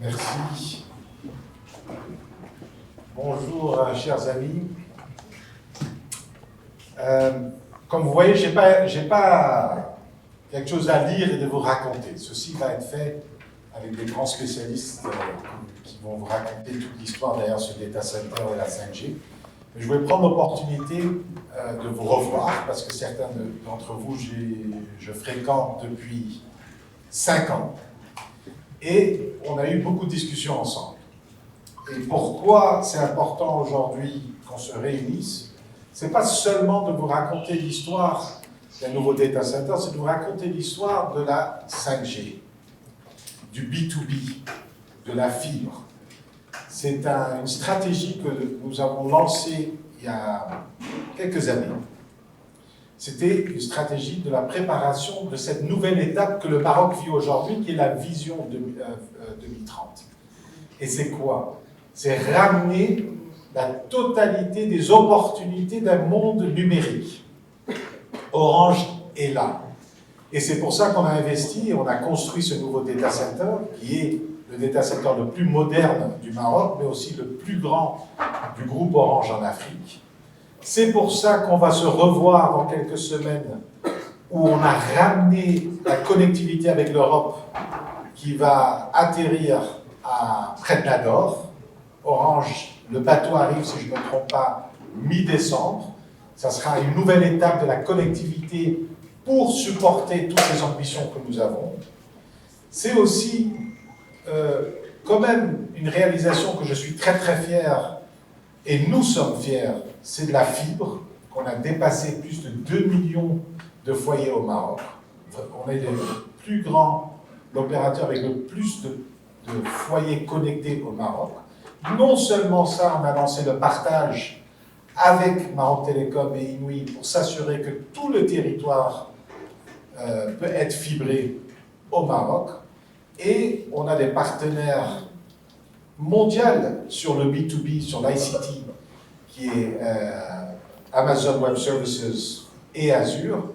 Merci. Bonjour, chers amis. Comme vous voyez, je n'ai pas quelque chose à lire et de vous raconter. Ceci va être fait avec des grands spécialistes qui vont vous raconter toute l'histoire derrière ce data center et la 5G. Mais je vais prendre l'opportunité de vous revoir parce que certains d'entre vous, je fréquente depuis 5 ans. Et on a eu beaucoup de discussions ensemble. Et pourquoi c'est important aujourd'hui qu'on se réunisse? Ce n'est pas seulement de vous raconter l'histoire d'un nouveau data center, c'est de vous raconter l'histoire de la 5G, du B2B, de la fibre. C'est une stratégie que nous avons lancée il y a quelques années. C'était une stratégie de la préparation de cette nouvelle étape que le Maroc vit aujourd'hui, qui est la vision 2030. Et c'est quoi? C'est ramener la totalité des opportunités d'un monde numérique. Orange est là. Et c'est pour ça qu'on a investi et on a construit ce nouveau data center, qui est le data center le plus moderne du Maroc, mais aussi le plus grand du groupe Orange en Afrique. C'est pour ça qu'on va se revoir dans quelques semaines, où on a ramené la connectivité avec l'Europe, qui va atterrir près de Nador. Orange, le bateau arrive, si je ne me trompe pas, mi-décembre. Ça sera une nouvelle étape de la connectivité pour supporter toutes les ambitions que nous avons. C'est aussi quand même une réalisation que je suis très très fier, et nous sommes fiers, c'est de la fibre, qu'on a dépassé plus de 2 millions de foyers au Maroc. On est le plus grand, l'opérateur avec le plus de foyers connectés au Maroc. Non seulement ça, on a lancé le partage avec Maroc Télécom et Inouï pour s'assurer que tout le territoire peut être fibré au Maroc. Et on a des partenaires mondiaux sur le B2B, sur l'ICT, qui est Amazon Web Services et Azure.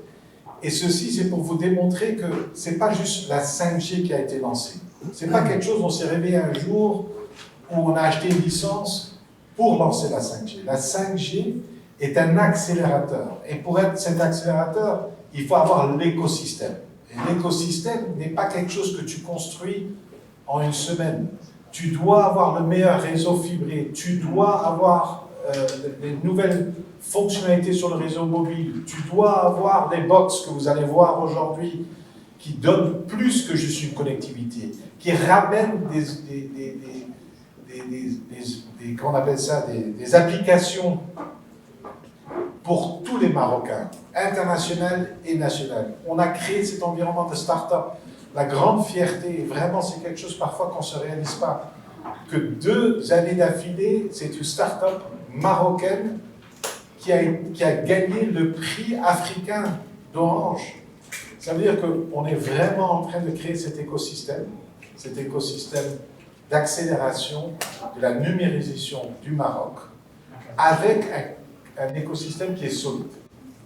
Et ceci, c'est pour vous démontrer que ce n'est pas juste la 5G qui a été lancée. Ce n'est pas quelque chose, on s'est réveillé un jour où on a acheté une licence pour lancer la 5G. La 5G est un accélérateur. Et pour être cet accélérateur, il faut avoir l'écosystème. Et l'écosystème n'est pas quelque chose que tu construis en une semaine. Tu dois avoir le meilleur réseau fibré. Tu dois avoir les nouvelles fonctionnalités sur le réseau mobile. Tu dois avoir les box que vous allez voir aujourd'hui qui donnent plus que juste une connectivité, qui ramènent qu'on appelle ça, des applications pour tous les Marocains, internationales et nationales. On a créé cet environnement de start-up. La grande fierté, vraiment, c'est quelque chose parfois qu'on ne se réalise pas, que 2 années d'affilée, c'est une start-up marocaine qui a gagné le prix africain d'Orange. Ça veut dire qu'on est vraiment en train de créer cet écosystème d'accélération de la numérisation du Maroc, avec un écosystème qui est solide.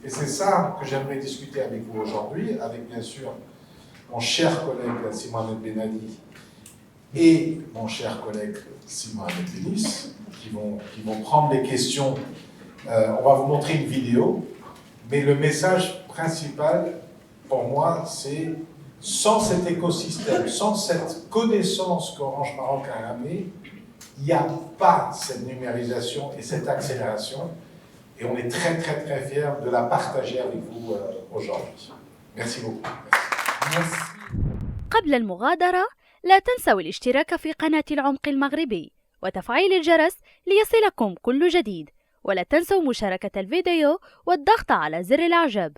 Et c'est ça que j'aimerais discuter avec vous aujourd'hui, avec bien sûr mon cher collègue Simon Ahmed Benali et mon cher collègue Simon Ahmed Denis, qui vont prendre les questions. On va vous montrer une vidéo, mais le message principal pour moi, c'est sans cet écosystème, sans cette connaissance qu'Orange Maroc a amenée, il n'y a pas cette numérisation et cette accélération. Et on est très très très fiers de la partager avec vous aujourd'hui. Merci beaucoup. Merci. قبل المغادرة لا تنسوا الاشتراك في قناة العمق المغربي وتفعيل الجرس ليصلكم كل جديد، ولا تنسوا مشاركة الفيديو والضغط على زر الإعجاب.